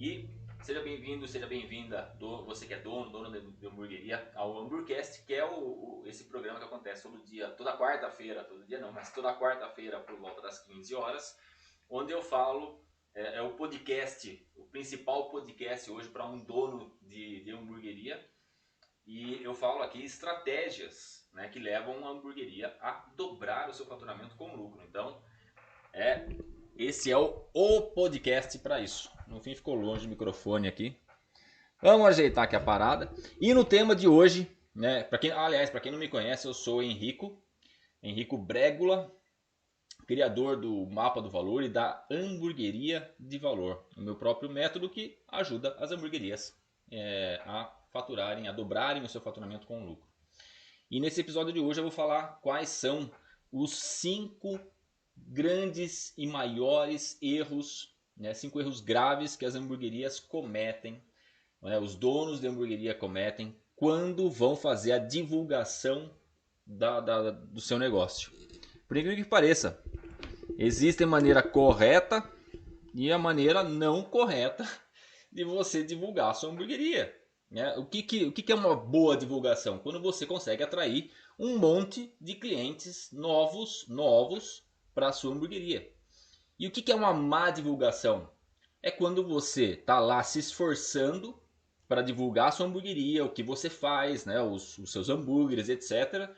E seja bem-vindo, seja bem-vinda, você que é dono de hamburgueria, ao Hamburcast, que é esse programa que acontece todo dia, toda quarta-feira, todo dia não, mas toda quarta-feira por volta das 15 horas, onde eu falo, é o podcast, o principal podcast hoje para um dono de hamburgueria, e eu falo aqui estratégias, né, que levam a hamburgueria a dobrar o seu faturamento com lucro. Então, esse é o podcast para isso. No fim ficou longe o microfone aqui. Vamos ajeitar aqui a parada. E no tema de hoje, né, para quem não me conhece, eu sou Henrico Brégula, criador do Mapa do Valor e da Hamburgueria de Valor, o meu próprio método que ajuda as hamburguerias a faturarem, a dobrarem o seu faturamento com lucro. E nesse episódio de hoje eu vou falar quais são os 5 grandes e maiores erros, né, 5 erros graves que as hamburguerias cometem, né, os donos de hamburgueria cometem quando vão fazer a divulgação do seu negócio. Por incrível que pareça, existe a maneira correta e a maneira não correta de você divulgar a sua hamburgueria. Né? O que é uma boa divulgação? Quando você consegue atrair um monte de clientes novos para a sua hamburgueria. E o que é uma má divulgação? É quando você está lá se esforçando para divulgar a sua hamburgueria, o que você faz, né, os seus hambúrgueres, etc.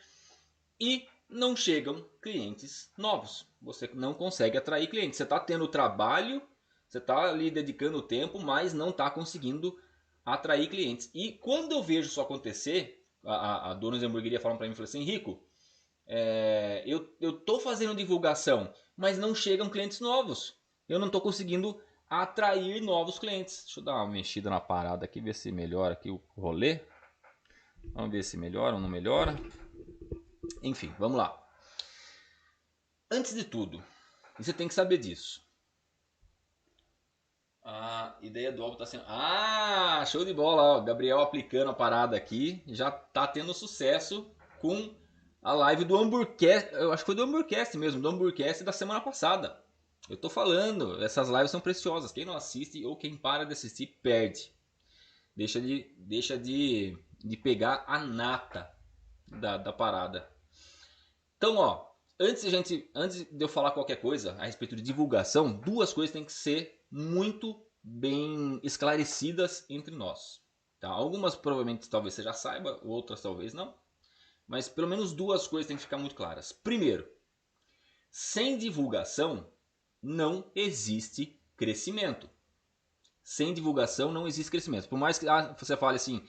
E não chegam clientes novos. Você não consegue atrair clientes. Você está tendo trabalho, você está ali dedicando tempo, mas não está conseguindo atrair clientes. E quando eu vejo isso acontecer, a dona de hamburgueria falam para mim, assim, Rico, eu estou fazendo divulgação, mas não chegam clientes novos. Eu não estou conseguindo atrair novos clientes. Deixa eu dar uma mexida na parada aqui, ver se melhora aqui o rolê. Vamos ver se melhora ou não melhora. Enfim, vamos lá. Antes de tudo, você tem que saber disso. A ideia do álbum está sendo... Ah, show de bola. O Gabriel aplicando a parada aqui. Já está tendo sucesso com a live do Hamburcast. Eu acho que foi do Hamburcast mesmo. Do Hamburcast da semana passada. Eu tô falando. Essas lives são preciosas. Quem não assiste ou quem para de assistir perde. Deixa de pegar a nata da parada. Então, ó. Antes de eu falar qualquer coisa a respeito de divulgação, 2 coisas têm que ser muito bem esclarecidas entre nós. Tá? Algumas provavelmente talvez você já saiba, outras talvez não. Mas pelo menos 2 coisas têm que ficar muito claras. Primeiro, sem divulgação não existe crescimento. Sem divulgação não existe crescimento. Por mais que você fale assim,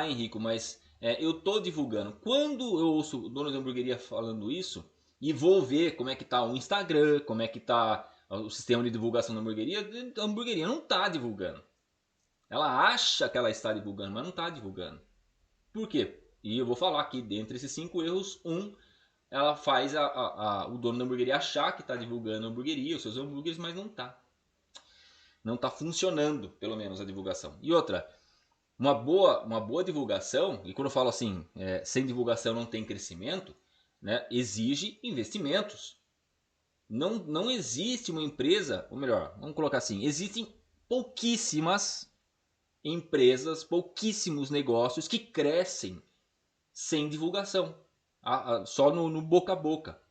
Henrico, mas eu estou divulgando. Quando eu ouço o dono da hamburgueria falando isso, e vou ver como é que está o Instagram, como é que está o sistema de divulgação da hamburgueria, a hamburgueria não está divulgando. Ela acha que ela está divulgando, mas não está divulgando. Por quê? E eu vou falar aqui, dentre esses 5 erros, ela faz o dono da hamburgueria achar que está divulgando a hamburgueria, os seus hambúrgueres, mas não está. Não está funcionando, pelo menos, a divulgação. E outra, uma boa divulgação, e quando eu falo assim, sem divulgação não tem crescimento, né, exige investimentos. Não existe uma empresa, ou melhor, vamos colocar assim, existem pouquíssimas empresas, pouquíssimos negócios que crescem sem divulgação, só no boca a boca.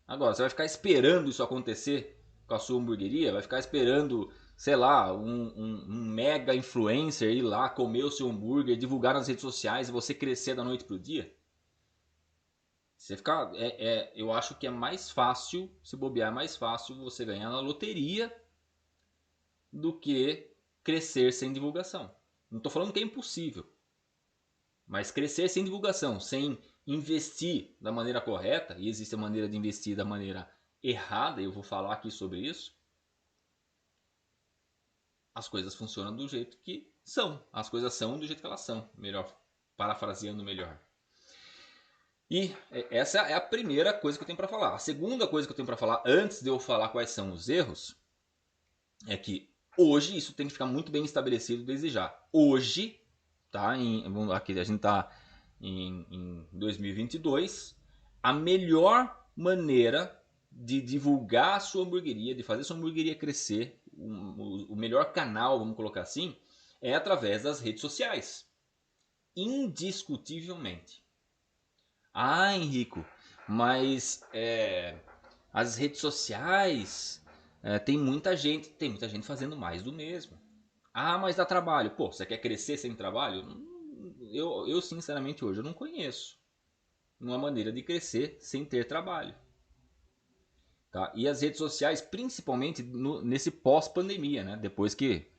Agora, você vai ficar esperando isso acontecer com a sua hamburgueria? Vai ficar esperando, sei lá, um mega influencer ir lá comer o seu hambúrguer, divulgar nas redes sociais e você crescer da noite pro dia? Você ficar, eu acho que é mais fácil, se bobear, é mais fácil você ganhar na loteria do que crescer sem divulgação. Não estou falando que é impossível, mas crescer sem divulgação, sem investir da maneira correta, e existe a maneira de investir da maneira errada, e eu vou falar aqui sobre isso, as coisas funcionam do jeito que são. As coisas são do jeito que elas são, melhor, parafraseando melhor. E essa é a primeira coisa que eu tenho para falar. A segunda coisa que eu tenho para falar, antes de eu falar quais são os erros, é que hoje isso tem que ficar muito bem estabelecido desde já. Hoje, tá? Aqui a gente está em 2022, a melhor maneira de divulgar a sua hamburgueria, de fazer a sua hamburgueria crescer, o melhor canal, vamos colocar assim, é através das redes sociais. Indiscutivelmente. Ah, Henrico, mas as redes sociais tem muita gente fazendo mais do mesmo. Ah, mas dá trabalho. Pô, você quer crescer sem trabalho? Eu sinceramente hoje eu não conheço uma maneira de crescer sem ter trabalho. Tá? E as redes sociais, principalmente nesse pós-pandemia, né? Depois que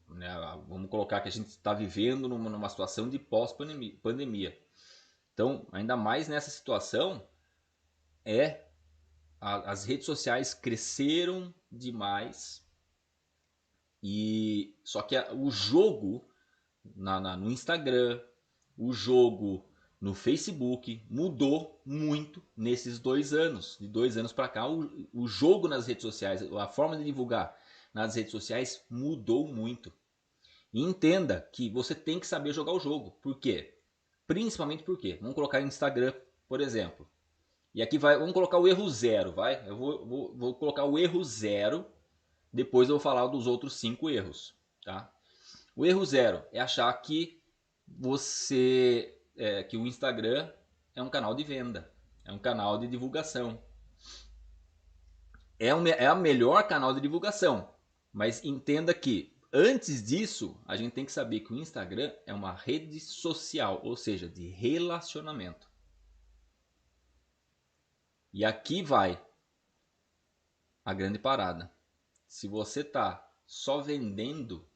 né, vamos colocar que a gente está vivendo numa situação de pós-pandemia. Então, ainda mais nessa situação, as redes sociais cresceram demais e só que o jogo no Instagram, o jogo no Facebook mudou muito nesses 2 anos. De 2 anos para cá, o jogo nas redes sociais, a forma de divulgar nas redes sociais mudou muito. E entenda que você tem que saber jogar o jogo. Por quê? Principalmente porque, vamos colocar no Instagram, por exemplo. E aqui vamos colocar o erro zero, vai? Eu vou colocar o erro zero, depois eu vou falar dos outros 5 erros, tá? O erro zero é achar que que o Instagram é um canal de venda, é um canal de divulgação. É a melhor canal de divulgação, mas entenda que antes disso, a gente tem que saber que o Instagram é uma rede social, ou seja, de relacionamento. E aqui vai a grande parada. Se você tá só vendendo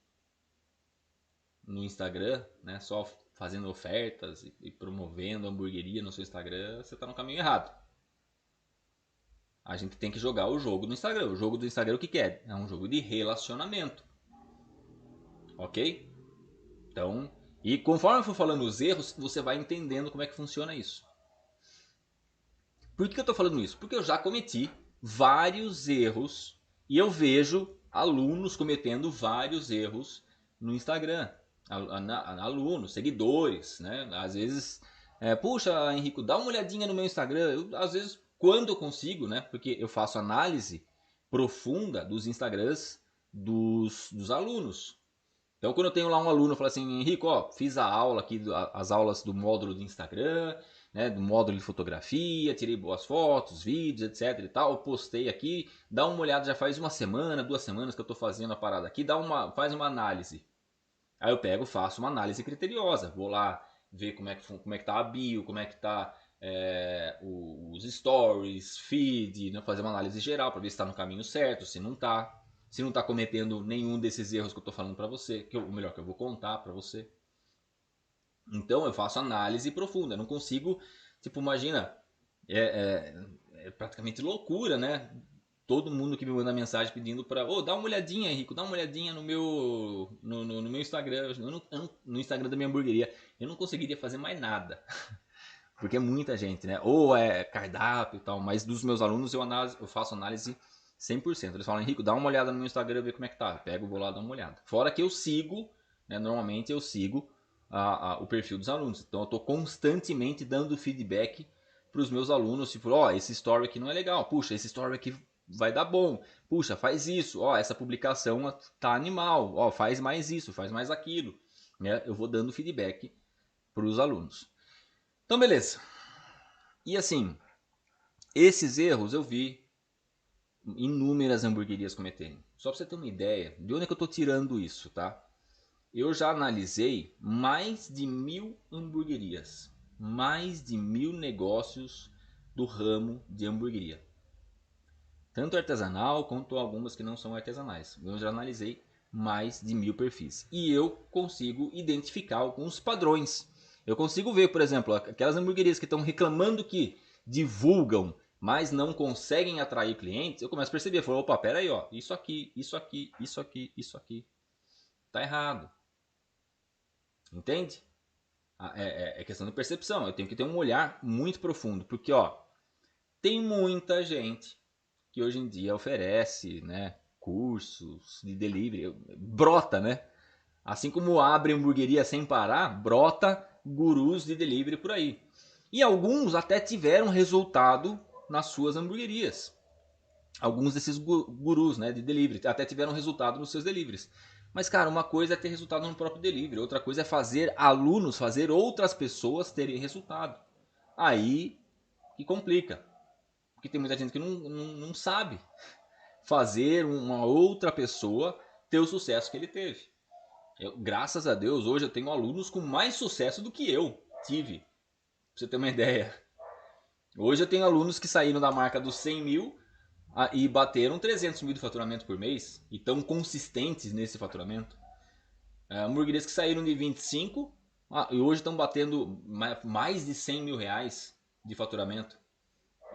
no Instagram, né, só fazendo ofertas e promovendo hamburgueria no seu Instagram, você tá no caminho errado. A gente tem que jogar o jogo do Instagram. O jogo do Instagram o que é? É um jogo de relacionamento. Ok? Então, e conforme eu for falando os erros, você vai entendendo como é que funciona isso. Por que eu estou falando isso? Porque eu já cometi vários erros e eu vejo alunos cometendo vários erros no Instagram. Alunos, seguidores, né? Às vezes, puxa, Henrico, dá uma olhadinha no meu Instagram. Às vezes, quando eu consigo, né? Porque eu faço análise profunda dos Instagrams dos alunos. Então, quando eu tenho lá um aluno, eu falo assim, Henrico, ó, fiz a aula aqui, as aulas do módulo do Instagram, né, do módulo de fotografia, tirei boas fotos, vídeos, etc e tal, postei aqui, dá uma olhada, já faz 1 semana, 2 semanas que eu tô fazendo a parada aqui, faz uma análise. Aí eu pego, faço uma análise criteriosa, vou lá ver como é que tá a bio, como é que tá os stories, feed, né, fazer uma análise geral para ver se está no caminho certo, se não tá. Se não está cometendo nenhum desses erros que eu estou falando para você, ou melhor, que eu vou contar para você. Então eu faço análise profunda. Eu não consigo, tipo, imagina, é praticamente loucura, né? Todo mundo que me manda mensagem pedindo para, dá uma olhadinha, Henrico, dá uma olhadinha no meu Instagram, no Instagram da minha hamburgueria. Eu não conseguiria fazer mais nada. Porque é muita gente, né? Ou é cardápio e tal, mas dos meus alunos eu faço análise 100%. Eles falam, Henrico, dá uma olhada no meu Instagram, ver como é que tá. Eu pego, vou lá dar uma olhada. Fora que eu sigo, né, normalmente eu sigo o perfil dos alunos. Então eu estou constantemente dando feedback para os meus alunos, tipo, esse story aqui não é legal. Puxa, esse story aqui vai dar bom. Puxa, faz isso. Essa publicação tá animal. Faz mais isso, faz mais aquilo. Né? Eu vou dando feedback para os alunos. Então, beleza. E assim, esses erros eu vi inúmeras hamburguerias cometerem. Só para você ter uma ideia de onde é que eu estou tirando isso, tá? Eu já analisei mais de 1.000 hamburguerias, mais de 1.000 negócios do ramo de hamburgueria. Tanto artesanal quanto algumas que não são artesanais. Eu já analisei mais de 1.000 perfis. E eu consigo identificar alguns padrões. Eu consigo ver, por exemplo, aquelas hamburguerias que estão reclamando que divulgam, mas não conseguem atrair clientes. Eu começo a perceber, falo, opa, pera aí, ó, isso aqui, isso aqui, isso aqui, isso aqui. Tá errado. Entende? É questão de percepção. Eu tenho que ter um olhar muito profundo. Porque, ó, tem muita gente que hoje em dia oferece, né, cursos de delivery, brota, né? Assim como abre hamburgueria sem parar, brota gurus de delivery por aí. E alguns até tiveram resultado nas suas hamburguerias. alguns desses gurus, né, de delivery. Até tiveram resultado nos seus deliveries. Mas, cara, uma coisa é ter resultado no próprio delivery. Outra coisa é fazer alunos, fazer outras pessoas terem resultado. Aí que complica. Porque tem muita gente que não sabe fazer uma outra pessoa ter o sucesso que ele teve. Graças a Deus, hoje eu tenho alunos com mais sucesso do que eu tive. Pra você ter uma ideia. Hoje eu tenho alunos que saíram da marca dos 100 mil e bateram 300 mil de faturamento por mês. E estão consistentes nesse faturamento. Hamburguerias que saíram de 25 e hoje estão batendo mais de 100 mil reais de faturamento.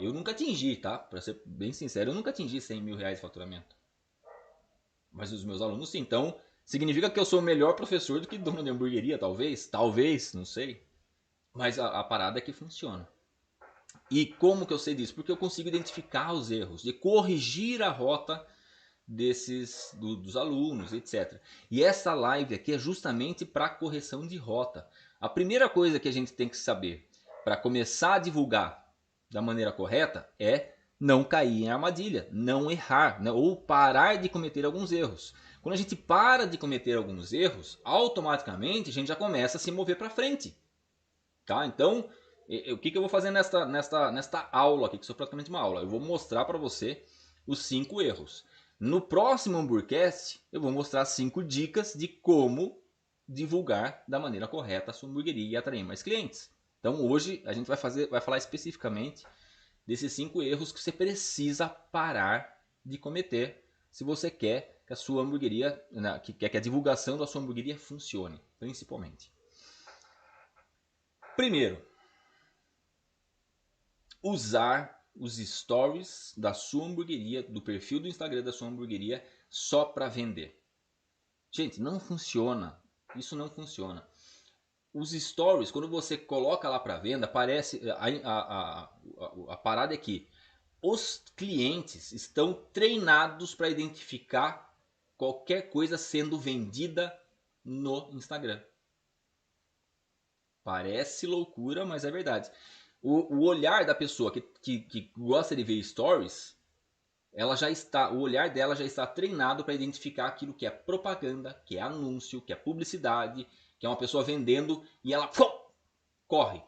Eu nunca atingi, tá? Pra ser bem sincero, eu nunca atingi 100 mil reais de faturamento. Mas os meus alunos sim. Então, significa que eu sou o melhor professor do que dono de hamburgueria, talvez? Talvez, não sei. Mas a parada é que funciona. E como que eu sei disso? Porque eu consigo identificar os erros e corrigir a rota dos alunos, etc. E essa live aqui é justamente para correção de rota. A primeira coisa que a gente tem que saber para começar a divulgar da maneira correta é não cair em armadilha, não errar, né? Ou parar de cometer alguns erros. Quando a gente para de cometer alguns erros, automaticamente a gente já começa a se mover para frente. Tá? Então, o que eu vou fazer nesta aula aqui, que isso é praticamente uma aula? Eu vou mostrar para você os 5 erros. No próximo Hamburcast, eu vou mostrar 5 dicas de como divulgar da maneira correta a sua hamburgueria e atrair mais clientes. Então hoje a gente vai falar especificamente desses 5 erros que você precisa parar de cometer se você quer que a sua hamburgueria, que quer que a divulgação da sua hamburgueria funcione, principalmente. Primeiro, usar os stories da sua hamburgueria, do perfil do Instagram da sua hamburgueria, só para vender. Gente, não funciona. Isso não funciona. Os stories, quando você coloca lá para venda, parece a parada é que os clientes estão treinados para identificar qualquer coisa sendo vendida no Instagram. Parece loucura, mas é verdade. O olhar da pessoa que gosta de ver stories, o olhar dela já está treinado para identificar aquilo que é propaganda, que é anúncio, que é publicidade, que é uma pessoa vendendo e ela corre.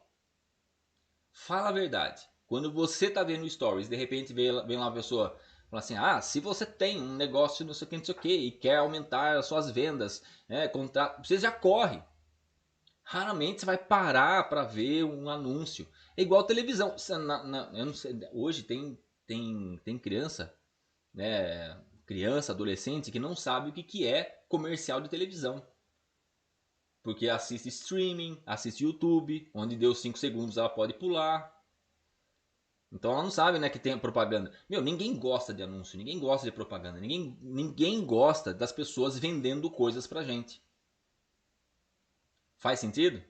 Fala a verdade. Quando você está vendo stories, de repente vem lá uma pessoa fala assim: se você tem um negócio não sei o que, não sei o que, e quer aumentar as suas vendas, você já corre. Raramente você vai parar para ver um anúncio. É igual televisão. Eu não sei, hoje tem criança, né, criança, adolescente que não sabe o que é comercial de televisão. Porque assiste streaming, assiste YouTube, onde deu 5 segundos ela pode pular. Então ela não sabe, né, que tem propaganda. Ninguém gosta de anúncio, ninguém gosta de propaganda, ninguém gosta das pessoas vendendo coisas pra gente. Faz sentido?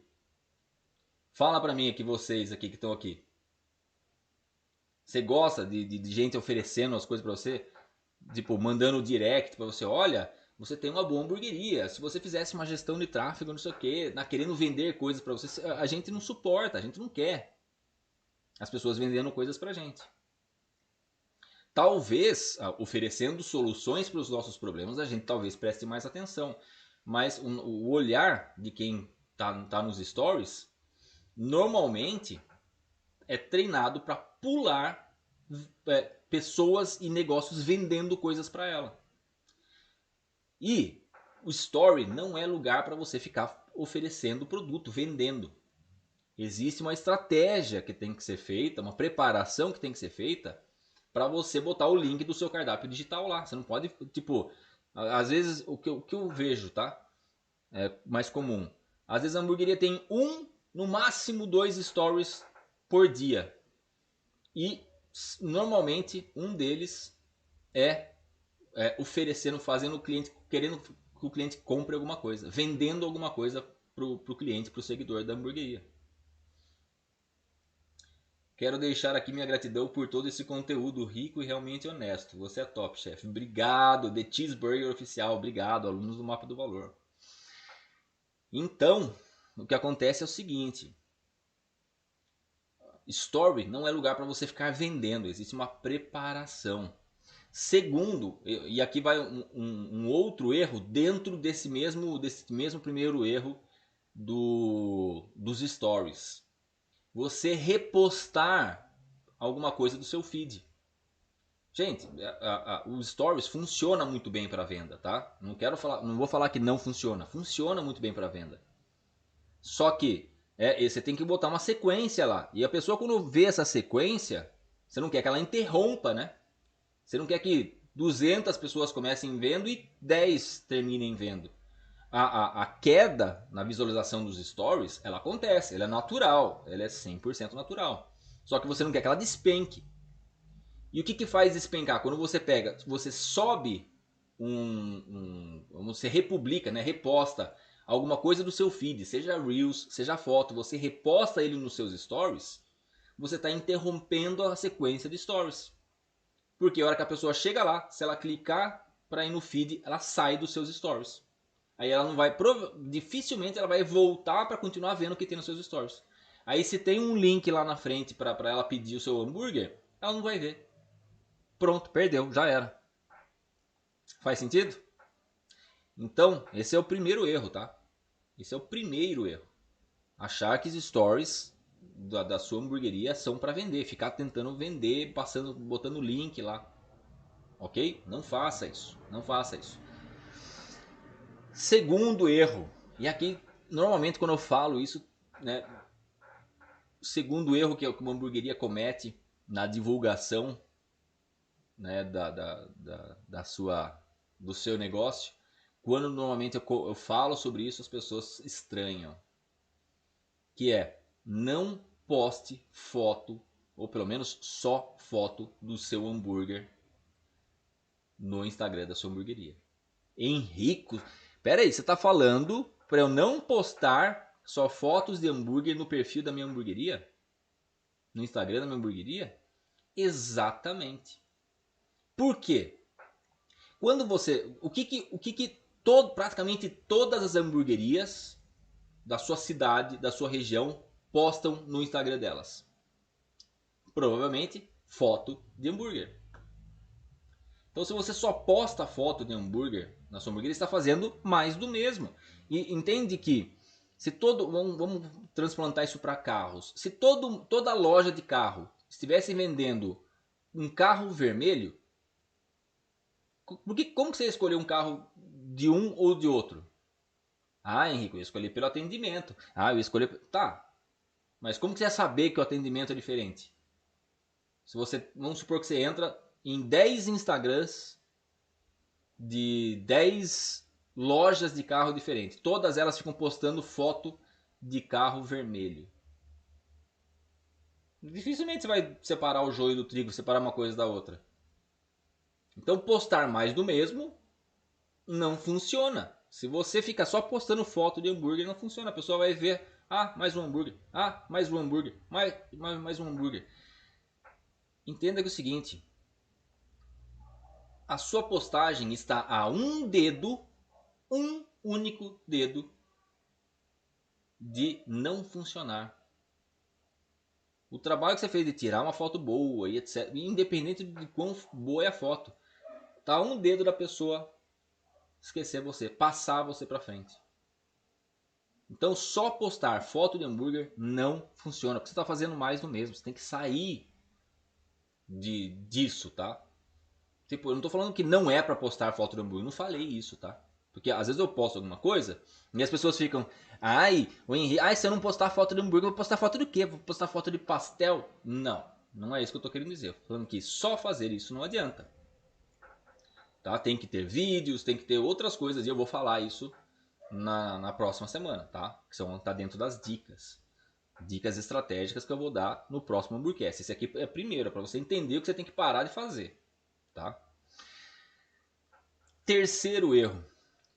Fala pra mim aqui, vocês aqui que estão aqui. Você gosta de gente oferecendo as coisas pra você? Tipo, mandando direct pra você, olha, você tem uma boa hamburgueria. Se você fizesse uma gestão de tráfego, não sei o que, querendo vender coisas pra você, a gente não suporta, a gente não quer as pessoas vendendo coisas pra gente. Talvez, oferecendo soluções para os nossos problemas, a gente talvez preste mais atenção. Mas o olhar de quem tá nos stories, normalmente é treinado para pular pessoas e negócios vendendo coisas para ela. E o story não é lugar para você ficar oferecendo produto, vendendo. Existe uma estratégia que tem que ser feita, uma preparação que tem que ser feita para você botar o link do seu cardápio digital lá. Você não pode, tipo, às vezes o que eu vejo, tá? É mais comum. Às vezes a hamburgueria tem no máximo 2 stories por dia. E normalmente um deles oferecendo, fazendo o cliente, querendo que o cliente compre alguma coisa, vendendo alguma coisa pro cliente, pro seguidor da hamburgueria. Quero deixar aqui minha gratidão por todo esse conteúdo rico e realmente honesto. Você é top, chefe. Obrigado, The Cheeseburger Oficial. Obrigado, alunos do Mapa do Valor. Então, o que acontece é o seguinte. Story não é lugar para você ficar vendendo. Existe uma preparação. Segundo, e aqui vai um outro erro dentro desse mesmo primeiro erro dos stories. Você repostar alguma coisa do seu feed. Gente, os stories funciona muito bem para venda, tá? Não vou falar que não funciona. Funciona muito bem para venda. Só que você tem que botar uma sequência lá. E a pessoa quando vê essa sequência, você não quer que ela interrompa, né? Você não quer que 200 pessoas comecem vendo e 10 terminem vendo. A queda na visualização dos stories, ela acontece, ela é natural, ela é 100% natural. Só que você não quer que ela despenque. E o que faz despencar? Quando você sobe você republica, né, reposta alguma coisa do seu feed, seja Reels, seja foto, você reposta ele nos seus stories, você está interrompendo a sequência de stories. Porque a hora que a pessoa chega lá, se ela clicar para ir no feed, ela sai dos seus stories. Aí ela não vai, dificilmente ela vai voltar para continuar vendo o que tem nos seus stories. Aí se tem um link lá na frente para ela pedir o seu hambúrguer, ela não vai ver. Pronto, perdeu, já era. Faz sentido? Então, esse é o primeiro erro, tá? Esse é o primeiro erro. Achar que os stories da sua hamburgueria são para vender, ficar tentando vender, botando link lá. Ok? Não faça isso. Não faça isso. Segundo erro, e aqui normalmente quando eu falo isso, né, o segundo erro que uma hamburgueria comete na divulgação, né, do seu negócio, quando normalmente eu falo sobre isso, as pessoas estranham, que é não poste foto, ou pelo menos só foto do seu hambúrguer no Instagram da sua hamburgueria. Henrico, pera aí, você está falando para eu não postar só fotos de hambúrguer no perfil da minha hamburgueria? No Instagram da minha hamburgueria? Exatamente. Por quê? Quando você, praticamente todas as hamburguerias da sua cidade, da sua região, postam no Instagram delas? Provavelmente foto de hambúrguer. Então, se você só posta foto de hambúrguer na sua hamburgueria, está fazendo mais do mesmo. E entende que se vamos transplantar isso para carros. Se toda loja de carro estivesse vendendo um carro vermelho, como que você escolheu um carro de um ou de outro? Ah, Henrique, eu escolhi pelo atendimento. Ah, eu escolhi. Tá. Mas como que você ia saber que o atendimento é diferente? Se você, vamos supor que você entra em 10 Instagrams de 10 lojas de carro diferentes. Todas elas ficam postando foto de carro vermelho. Dificilmente você vai separar o joio do trigo, separar uma coisa da outra. Então postar mais do mesmo não funciona. Se você fica só postando foto de hambúrguer, não funciona. A pessoa vai ver, ah, mais um hambúrguer, ah, mais um hambúrguer, mais um hambúrguer. Entenda que é o seguinte, a sua postagem está a um dedo, um único dedo, de não funcionar. O trabalho que você fez de tirar uma foto boa e etc, independente de quão boa é a foto, tá a um dedo da pessoa esquecer você, passar você para frente. Então só postar foto de hambúrguer não funciona, porque você está fazendo mais do mesmo. Você tem que sair disso, tá? Tipo, eu não tô falando que não é para postar foto de hambúrguer, eu não falei isso, tá? Porque às vezes eu posto alguma coisa e as pessoas ficam, ai, o Henrique, ai, se eu não postar foto de hambúrguer, eu vou postar foto do quê? Vou postar foto de pastel? Não, não é isso que eu tô querendo dizer. Eu tô falando que só fazer isso não adianta. Tá? Tem que ter vídeos, tem que ter outras coisas e eu vou falar isso na próxima semana, tá? Que tá dentro das dicas. Dicas estratégicas que eu vou dar no próximo Hamburgcast. Esse aqui é primeiro, para você entender o que você tem que parar de fazer, tá? Terceiro erro.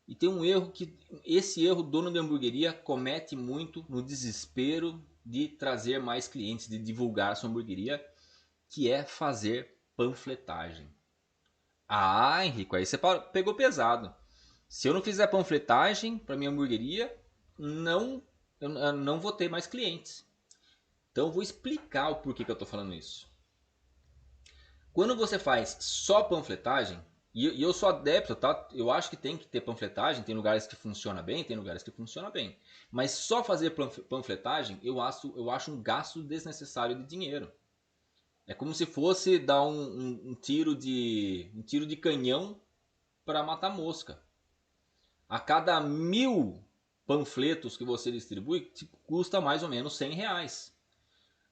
E tem um erro que esse erro o dono de hamburgueria comete muito no desespero de trazer mais clientes, de divulgar sua hamburgueria, que é fazer panfletagem. Ah, Henrico, aí você pegou pesado. Se eu não fizer panfletagem para minha hamburgueria, eu não vou ter mais clientes. Então eu vou explicar o porquê que eu estou falando isso. Quando você faz só panfletagem, e eu sou adepto, tá? Eu acho que tem que ter panfletagem, tem lugares que funciona bem, tem lugares que funciona bem. Mas só fazer panfletagem, eu acho um gasto desnecessário de dinheiro. É como se fosse dar um tiro de canhão para matar mosca. A cada 1000 panfletos que você distribui, custa mais ou menos R$ 100.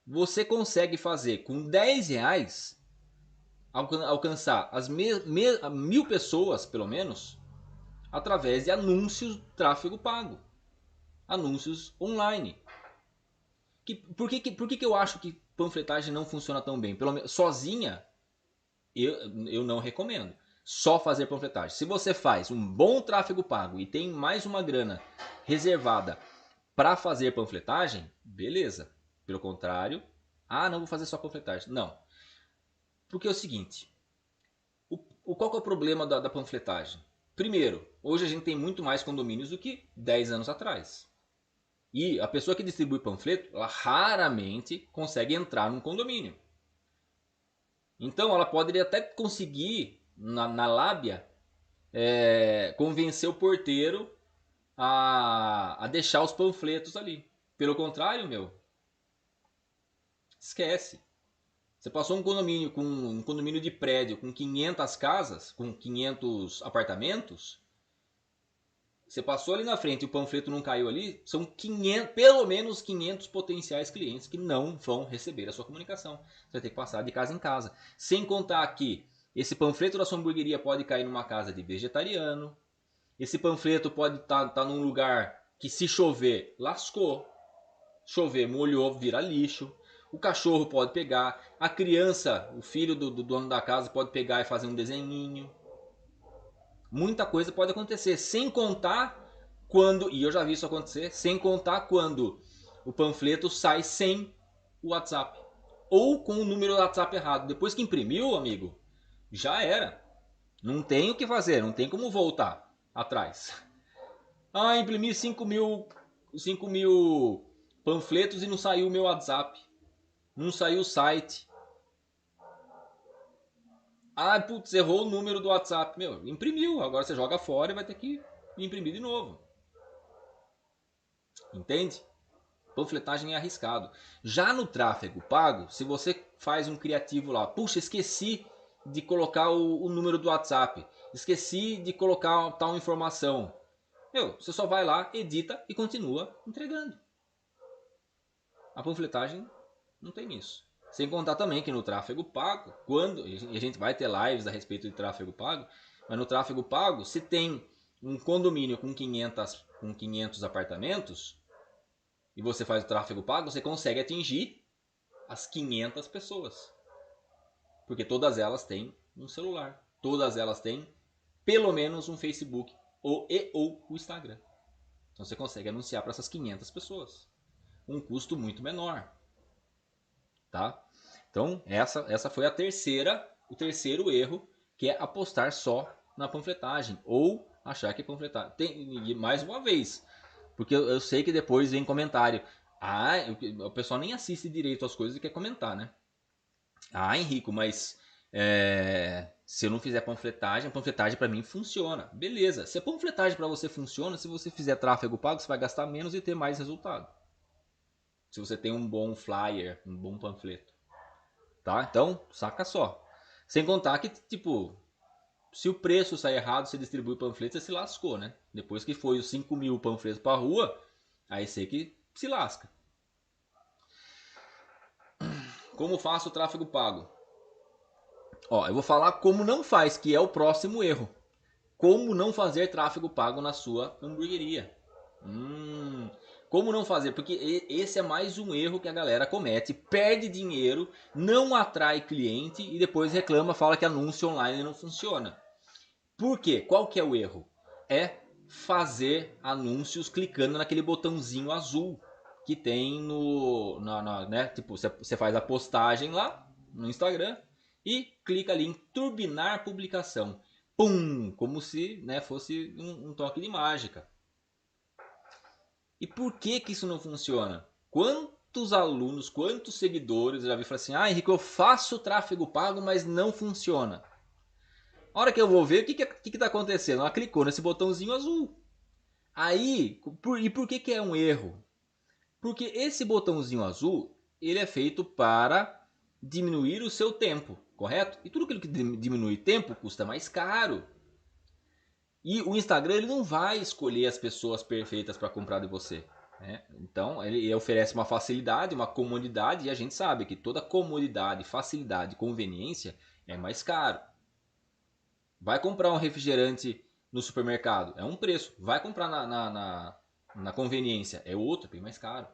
Você consegue fazer com R$ 10 alcançar as 1000 pessoas, pelo menos, através de anúncios, tráfego pago, anúncios online. Por que eu acho que panfletagem não funciona tão bem? Pelo menos sozinha, eu não recomendo. Só fazer panfletagem. Se você faz um bom tráfego pago e tem mais uma grana reservada para fazer panfletagem, beleza. Pelo contrário, não vou fazer só panfletagem. Não. Porque é o seguinte, qual que é o problema da panfletagem? Primeiro, hoje a gente tem muito mais condomínios do que 10 anos atrás. E a pessoa que distribui panfleto, ela raramente consegue entrar num condomínio. Então ela poderia até conseguir, na lábia, convencer o porteiro a deixar os panfletos ali. Pelo contrário, esquece. Você passou um condomínio de prédio com 500 casas, com 500 apartamentos. Você passou ali na frente e o panfleto não caiu ali, são 500, pelo menos 500 potenciais clientes que não vão receber a sua comunicação. Você vai ter que passar de casa em casa. Sem contar que esse panfleto da sua hamburgueria pode cair numa casa de vegetariano. Esse panfleto pode estar num lugar que, se chover, lascou. Chover, molhou, vira lixo. O cachorro pode pegar. A criança, o filho do dono da casa, pode pegar e fazer um desenhinho. Muita coisa pode acontecer, sem contar quando, e eu já vi isso acontecer, sem contar quando o panfleto sai sem o WhatsApp ou com o número do WhatsApp errado. Depois que imprimiu, amigo, já era. Não tem o que fazer, não tem como voltar atrás. Imprimi 5 mil panfletos e não saiu o meu WhatsApp, não saiu o site. Putz, errou o número do WhatsApp. Meu, imprimiu. Agora você joga fora e vai ter que imprimir de novo. Entende? Panfletagem é arriscado. Já no tráfego pago, se você faz um criativo lá, puxa, esqueci de colocar o número do WhatsApp, esqueci de colocar tal informação. Meu, você só vai lá, edita e continua entregando. A panfletagem não tem isso. Sem contar também que no tráfego pago, quando a gente vai ter lives a respeito de tráfego pago, mas no tráfego pago, se tem um condomínio com 500 apartamentos e você faz o tráfego pago, você consegue atingir as 500 pessoas. Porque todas elas têm um celular. Todas elas têm pelo menos um Facebook ou o Instagram. Então você consegue anunciar para essas 500 pessoas. Um custo muito menor. Tá? Então essa foi o terceiro erro, que é apostar só na panfletagem ou achar que panfletagem e mais uma vez, porque eu sei que depois vem comentário, o pessoal nem assiste direito as coisas e quer comentar, né? Henrico, mas se eu não fizer panfletagem, a panfletagem para mim funciona. Beleza, se a panfletagem para você funciona, se você fizer tráfego pago, você vai gastar menos e ter mais resultado. Se você tem um bom flyer, um bom panfleto. Tá? Então, saca só. Sem contar que, tipo, se o preço sair errado, você distribui panfleto, você se lascou, né? Depois que foi os 5 mil panfletos pra rua, aí você que se lasca. Como faço o tráfego pago? Eu vou falar como não faz, que é o próximo erro. Como não fazer tráfego pago na sua hamburgueria. Como não fazer? Porque esse é mais um erro que a galera comete. Perde dinheiro, não atrai cliente e depois reclama, fala que anúncio online não funciona. Por quê? Qual que é o erro? É fazer anúncios clicando naquele botãozinho azul que tem né? Tipo, você faz a postagem lá no Instagram e clica ali em turbinar publicação. Pum! Como se, né, fosse um toque de mágica. E por que isso não funciona? quantos alunos, quantos seguidores eu já vi falar assim: ah, Henrique, eu faço tráfego pago, mas não funciona. A hora que eu vou ver, o que tá acontecendo? Ela clicou nesse botãozinho azul. Aí, por que é um erro? Porque esse botãozinho azul, ele é feito para diminuir o seu tempo, correto? E tudo aquilo que diminui tempo custa mais caro. E o Instagram ele não vai escolher as pessoas perfeitas para comprar de você. Né? Então ele oferece uma facilidade, uma comodidade, e a gente sabe que toda comodidade, facilidade, conveniência é mais caro. Vai comprar um refrigerante no supermercado, é um preço. Vai comprar na conveniência, é outro, bem mais caro.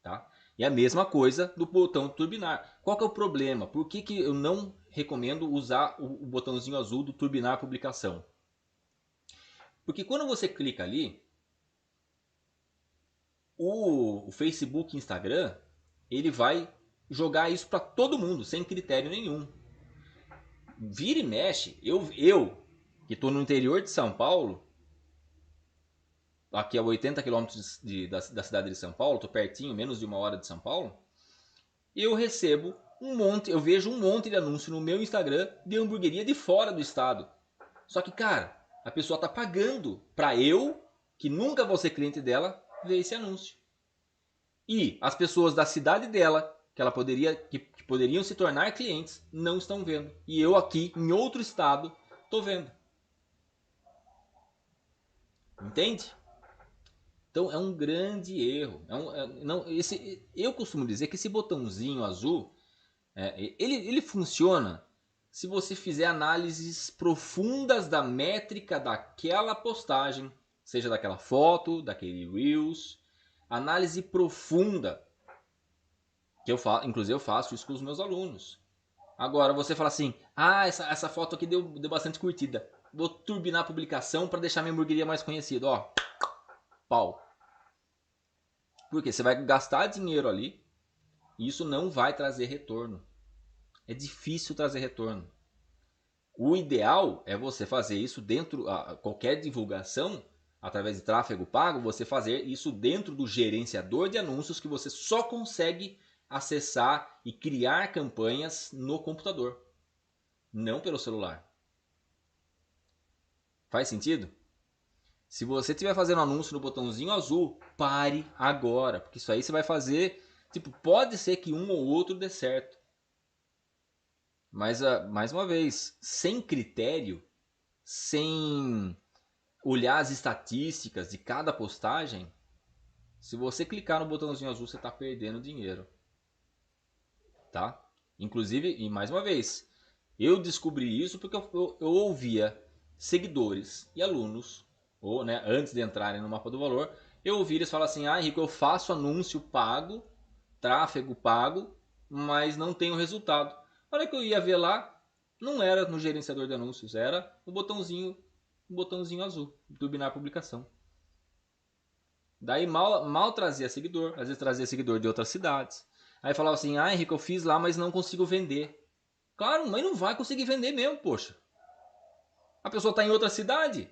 Tá? E a mesma coisa do botão turbinar. Qual que é o problema? Por que eu não recomendo usar o botãozinho azul do turbinar publicação? Porque quando você clica ali, o Facebook e Instagram, ele vai jogar isso para todo mundo, sem critério nenhum. Vira e mexe, eu que estou no interior de São Paulo, aqui a 80 quilômetros da cidade de São Paulo, estou pertinho, menos de 1 hora de São Paulo, eu recebo eu vejo um monte de anúncio no meu Instagram de hamburgueria de fora do estado. Só que, cara, a pessoa tá pagando para eu, que nunca vou ser cliente dela, ver esse anúncio. E as pessoas da cidade dela, que poderiam se tornar clientes, não estão vendo. E eu aqui, em outro estado, tô vendo. Entende? Então é um grande erro. Eu costumo dizer que esse botãozinho azul, ele funciona se você fizer análises profundas da métrica daquela postagem, seja daquela foto, daquele Reels, análise profunda. Inclusive eu faço isso com os meus alunos. Agora você fala assim: ah, essa foto aqui deu bastante curtida. Vou turbinar a publicação para deixar minha hamburgueria mais conhecida. Ó, pau. Porque você vai gastar dinheiro ali e isso não vai trazer retorno. É difícil trazer retorno. O ideal é você fazer isso dentro, qualquer divulgação, através de tráfego pago, você fazer isso dentro do gerenciador de anúncios que você só consegue acessar e criar campanhas no computador, não pelo celular. Faz sentido? Se você estiver fazendo anúncio no botãozinho azul, pare agora, porque isso aí você vai fazer, tipo, pode ser que um ou outro dê certo. Mas, mais uma vez, sem critério, sem olhar as estatísticas de cada postagem, se você clicar no botãozinho azul, você está perdendo dinheiro. Tá? Inclusive, e mais uma vez, eu descobri isso porque eu ouvia seguidores e alunos, ou né, antes de entrarem no mapa do valor, eu ouvi eles falar assim: ah, Henrique, eu faço anúncio pago, tráfego pago, mas não tenho resultado. A hora que eu ia ver lá, não era no gerenciador de anúncios, era o botãozinho azul, turbinar publicação. Daí mal trazia seguidor, às vezes trazia seguidor de outras cidades. Aí falava assim: ah, Henrique, eu fiz lá, mas não consigo vender. Claro, mas não vai conseguir vender mesmo, poxa. A pessoa está em outra cidade.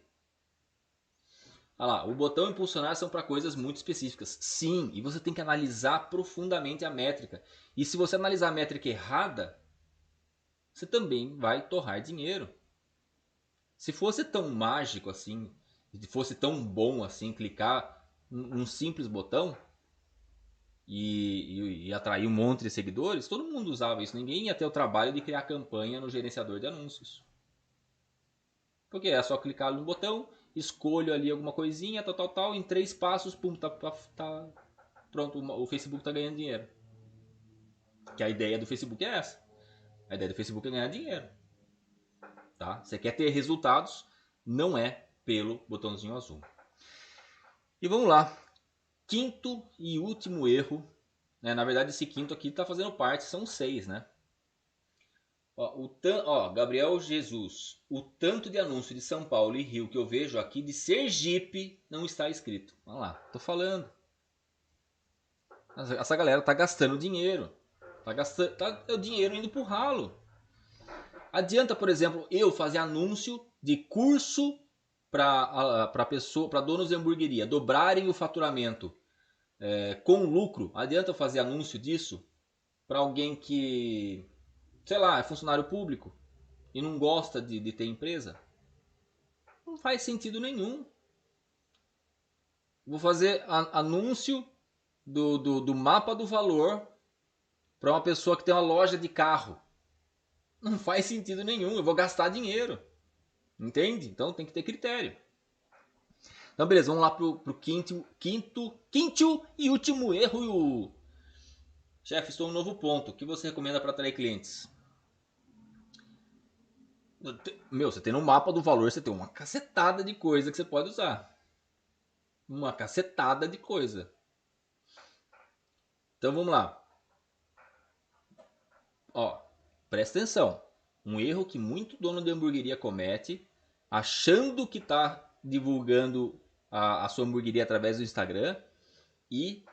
Olha lá, o botão impulsionar são para coisas muito específicas. Sim, e você tem que analisar profundamente a métrica. E se você analisar a métrica errada, você também vai torrar dinheiro. Se fosse tão mágico assim, se fosse tão bom assim, clicar num simples botão e atrair um monte de seguidores, todo mundo usava isso. Ninguém ia ter o trabalho de criar campanha no gerenciador de anúncios. Porque é só clicar no botão, escolho ali alguma coisinha, tal, em 3 passos, pum, tá pronto, o Facebook tá ganhando dinheiro. Que a ideia do Facebook é essa. A ideia do Facebook é ganhar dinheiro. Tá? Você quer ter resultados, não é pelo botãozinho azul. E vamos lá. Quinto e último erro. Né? Na verdade, esse quinto aqui está fazendo parte, são 6, né? Gabriel Jesus. O tanto de anúncio de São Paulo e Rio que eu vejo aqui de Sergipe não está escrito. Olha lá, tô falando. Essa galera tá gastando dinheiro. Tá o dinheiro indo pro ralo. Adianta, por exemplo, eu fazer anúncio de curso para donos de hamburgueria dobrarem o faturamento com lucro. Adianta eu fazer anúncio disso para alguém que, sei lá, é funcionário público e não gosta de ter empresa? Não faz sentido nenhum. Vou fazer anúncio do mapa do valor para uma pessoa que tem uma loja de carro. Não faz sentido nenhum. Eu vou gastar dinheiro. Entende? Então tem que ter critério. Então, beleza, vamos lá pro quinto e último erro. Chefe, estou em um novo ponto. O que você recomenda para atrair clientes? Meu, você tem no mapa do valor, você tem uma cacetada de coisa que você pode usar. Uma cacetada de coisa. Então vamos lá. Ó, presta atenção. Um erro que muito dono de hamburgueria comete, achando que está divulgando a sua hamburgueria através do Instagram e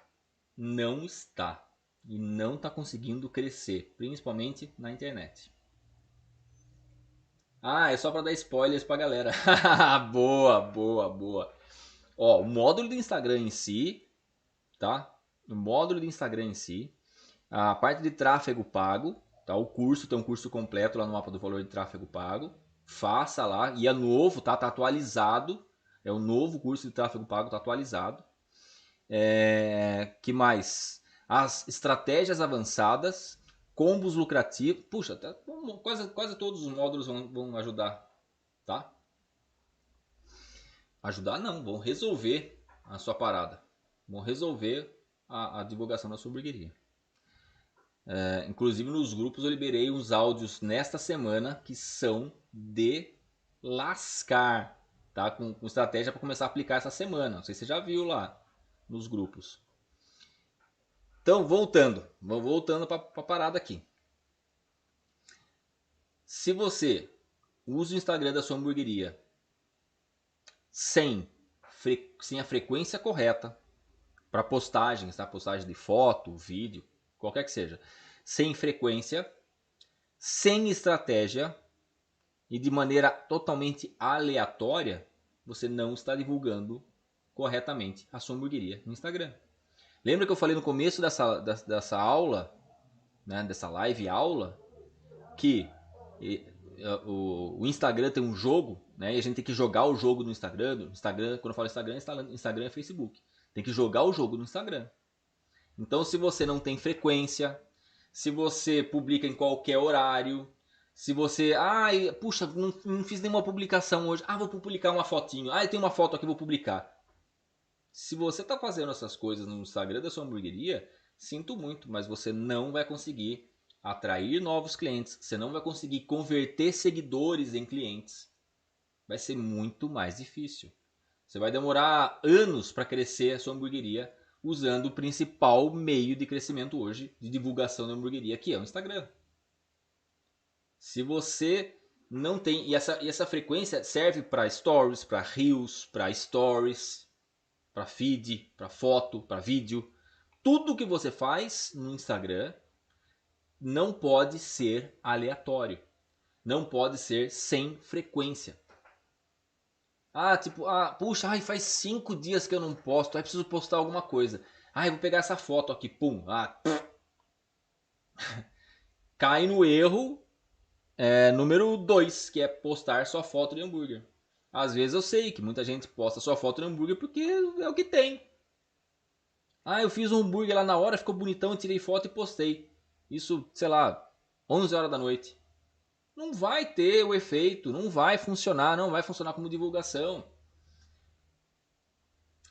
não está. E não está conseguindo crescer, principalmente na internet. Ah, é só para dar spoilers pra galera. Boa, boa, boa. Ó, o módulo do Instagram em si, tá? O módulo do Instagram em si, a parte de tráfego pago, tá? O curso, tem um curso completo lá no mapa do valor de tráfego pago. Faça lá, e é novo, tá? Tá atualizado. É o novo curso de tráfego pago, tá atualizado. Que mais? As estratégias avançadas, combos lucrativos. Puxa, tá, quase todos os módulos vão ajudar, tá? Ajudar não, vão resolver a sua parada. Vão resolver a divulgação da sua hamburgueria. Inclusive nos grupos eu liberei uns áudios nesta semana que são de lascar, tá? Com estratégia para começar a aplicar essa semana. Não sei se você já viu lá nos grupos. Então, voltando para a parada aqui. Se você usa o Instagram da sua hamburgueria sem a frequência correta para postagens, tá? Postagem de foto, vídeo, qualquer que seja, sem frequência, sem estratégia e de maneira totalmente aleatória, você não está divulgando corretamente a sua hamburgueria no Instagram. Lembra que eu falei no começo dessa aula, né, dessa live aula, que o Instagram tem um jogo, né, e a gente tem que jogar o jogo no Instagram. Quando eu falo Instagram é Facebook. Tem que jogar o jogo no Instagram. Então, se você não tem frequência, se você publica em qualquer horário, se você, puxa, não fiz nenhuma publicação hoje, vou publicar uma fotinho, tem uma foto aqui, vou publicar. Se você está fazendo essas coisas no Instagram da sua hamburgueria, sinto muito, mas você não vai conseguir atrair novos clientes, você não vai conseguir converter seguidores em clientes. Vai ser muito mais difícil. Você vai demorar anos para crescer a sua hamburgueria usando o principal meio de crescimento hoje de divulgação da hamburgueria, que é o Instagram. Se você não tem... E essa frequência serve para stories, para reels, para stories, para feed, para foto, para vídeo. Tudo que você faz no Instagram não pode ser aleatório. Não pode ser sem frequência. Puxa, faz 5 dias que eu não posto, preciso postar alguma coisa. Eu vou pegar essa foto aqui, pum. Cai no erro número 2, que é postar sua foto de hambúrguer. Às vezes eu sei que muita gente posta sua foto de hambúrguer porque é o que tem. Eu fiz um hambúrguer lá na hora, ficou bonitão, tirei foto e postei. Isso, sei lá, 11 horas da noite. Não vai ter o efeito, não vai funcionar como divulgação.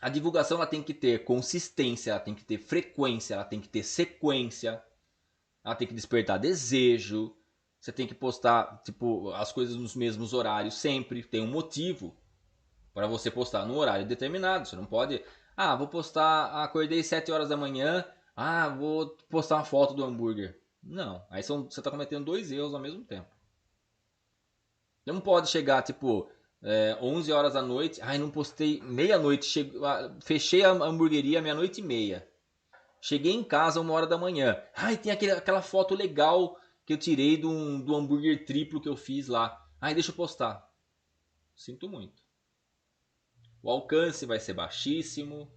A divulgação ela tem que ter consistência, ela tem que ter frequência, ela tem que ter sequência, ela tem que despertar desejo. Você tem que postar as coisas nos mesmos horários sempre. Tem um motivo para você postar num horário determinado. Você não pode, vou postar, acordei 7 horas da manhã, vou postar uma foto do hambúrguer. Não, aí você está cometendo 2 erros ao mesmo tempo. Você não pode chegar 11 horas da noite, não postei meia-noite, fechei a hamburgueria meia-noite e meia. Cheguei em casa 1 hora da manhã. Tem aquela foto legal que eu tirei do hambúrguer triplo que eu fiz lá. Deixa eu postar. Sinto muito. O alcance vai ser baixíssimo.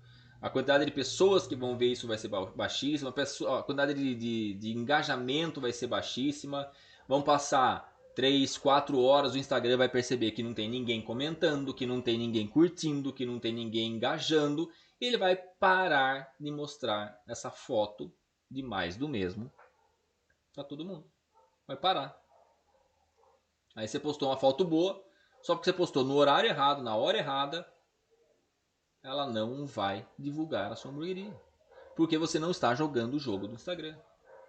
A quantidade de pessoas que vão ver isso vai ser baixíssima, a quantidade de engajamento vai ser baixíssima. Vão passar 3, 4 horas, o Instagram vai perceber que não tem ninguém comentando, que não tem ninguém curtindo, que não tem ninguém engajando. E ele vai parar de mostrar essa foto de mais do mesmo para todo mundo. Vai parar. Aí você postou uma foto boa, só porque você postou no horário errado, na hora errada, ela não vai divulgar a sua hamburgueria. Porque você não está jogando o jogo do Instagram.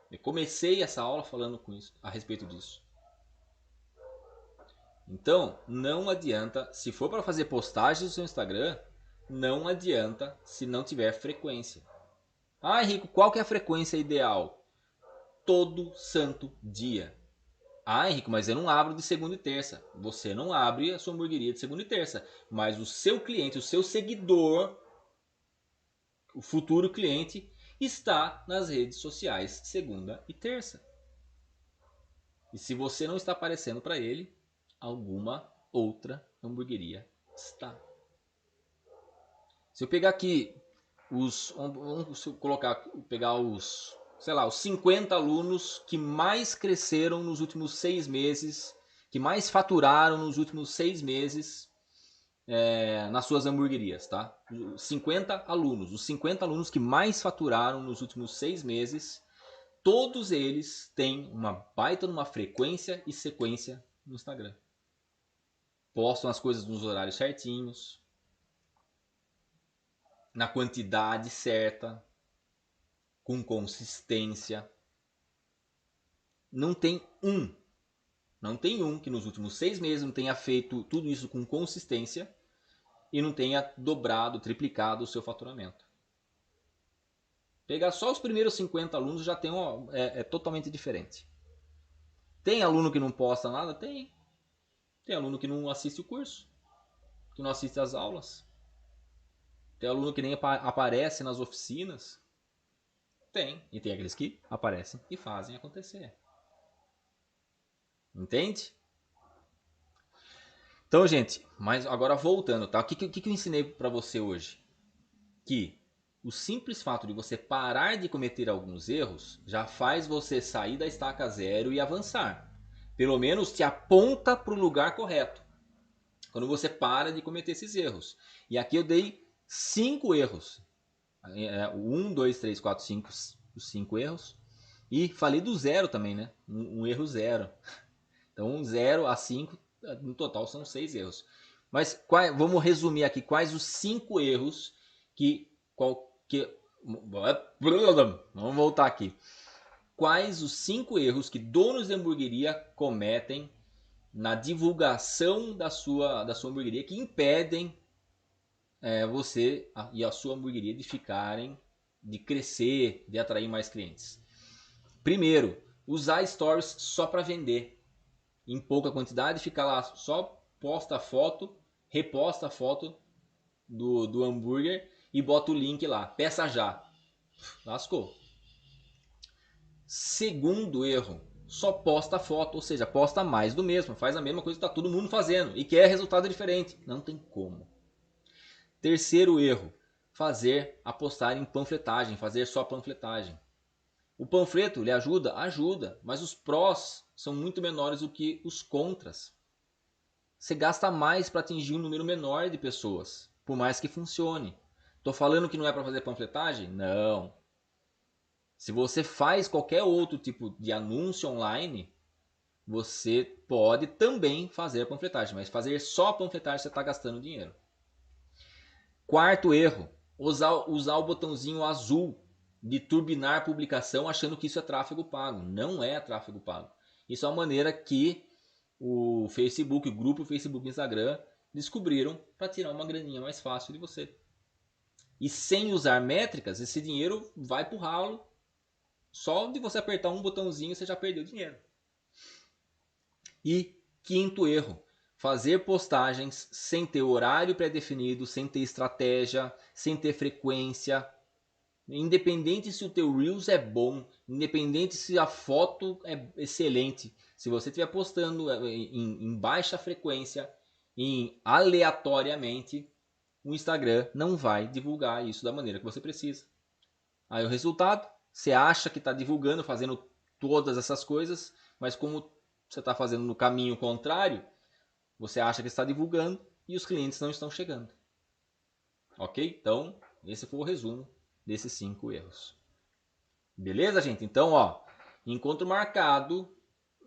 Eu comecei essa aula falando com isso, a respeito disso. Então, não adianta, se for para fazer postagens no seu Instagram, não adianta se não tiver frequência. Ah, Henrico, qual que é a frequência ideal? Todo santo dia. Ah, Henrico, mas eu não abro de segunda e terça. Você não abre a sua hamburgueria de segunda e terça. Mas o seu cliente, o seu seguidor, o futuro cliente, está nas redes sociais segunda e terça. E se você não está aparecendo para ele, alguma outra hamburgueria está. Se eu pegar aqui vamos colocar, pegar os 50 alunos que mais cresceram nos últimos 6 meses, que mais faturaram nos últimos 6 meses nas suas hamburguerias, tá? 50 alunos, os 50 alunos que mais faturaram nos últimos 6 meses, todos eles têm uma baita numa frequência e sequência no Instagram. Postam as coisas nos horários certinhos, na quantidade certa, com consistência. Não tem um que nos últimos 6 meses não tenha feito tudo isso com consistência e não tenha dobrado, triplicado o seu faturamento. Pegar só os primeiros 50 alunos já tem totalmente diferente. Tem aluno que não posta nada? Tem. Tem aluno que não assiste o curso, que não assiste as aulas. Tem aluno que nem aparece nas oficinas. Tem. E tem aqueles que aparecem e fazem acontecer. Entende? Então, gente, mas agora voltando, tá? O que eu ensinei para você hoje? Que o simples fato de você parar de cometer alguns erros já faz você sair da estaca zero e avançar. Pelo menos te aponta para o lugar correto. Quando você para de cometer esses erros. E aqui eu dei 5 erros. 1, 2, 3, 4, 5. Os 5 erros. E falei do zero também, né? Um erro zero. Então, 0 a 5, no total são 6 erros. Mas vamos resumir aqui quais os 5 erros Vamos voltar aqui. Quais os 5 erros que donos de hamburgueria cometem na divulgação da sua hamburgueria que impedem você e a sua hamburgueria de crescer, de atrair mais clientes? Primeiro, usar stories só para vender. Em pouca quantidade, fica lá, só posta a foto, reposta a foto do hambúrguer e bota o link lá, peça já. Lascou. Segundo erro, só posta foto, ou seja, posta mais do mesmo, faz a mesma coisa que está todo mundo fazendo e quer resultado diferente. Não tem como. Terceiro erro, fazer apostar em panfletagem, fazer só panfletagem. O panfleto lhe ajuda? Ajuda, mas os prós são muito menores do que os contras. Você gasta mais para atingir um número menor de pessoas, por mais que funcione. Estou falando que não é para fazer panfletagem? Não. Se você faz qualquer outro tipo de anúncio online, você pode também fazer panfletagem, mas fazer só panfletagem você está gastando dinheiro. Quarto erro, usar o botãozinho azul de turbinar publicação achando que isso é tráfego pago. Não é tráfego pago. Isso é uma maneira que o Facebook, o grupo Facebook e Instagram descobriram para tirar uma graninha mais fácil de você. E sem usar métricas, esse dinheiro vai pro ralo. Só de você apertar um botãozinho você já perdeu dinheiro. E quinto erro, fazer postagens sem ter horário pré-definido, sem ter estratégia, sem ter frequência. Independente se o teu Reels é bom, independente se a foto é excelente, se você estiver postando em baixa frequência, aleatoriamente, o Instagram não vai divulgar isso da maneira que você precisa. Aí o resultado, você acha que está divulgando, fazendo todas essas coisas, mas como você está fazendo no caminho contrário, você acha que está divulgando e os clientes não estão chegando. Ok? Então, esse foi o resumo desses 5 erros. Beleza, gente? Então, ó, encontro marcado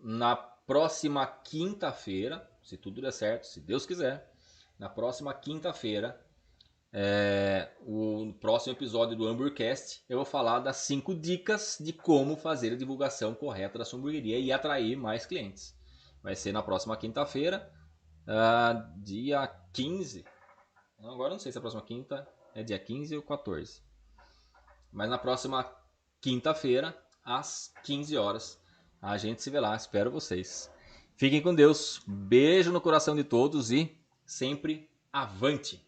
na próxima quinta-feira, se tudo der certo, se Deus quiser. Na próxima quinta-feira, o próximo episódio do Hamburcast, eu vou falar das 5 dicas de como fazer a divulgação correta da sua hamburgueria e atrair mais clientes. Vai ser na próxima quinta-feira, dia 15. Agora não sei se a próxima quinta é dia 15 ou 14. Mas na próxima quinta-feira, às 15 horas, a gente se vê lá. Espero vocês. Fiquem com Deus. Beijo no coração de todos e sempre avante!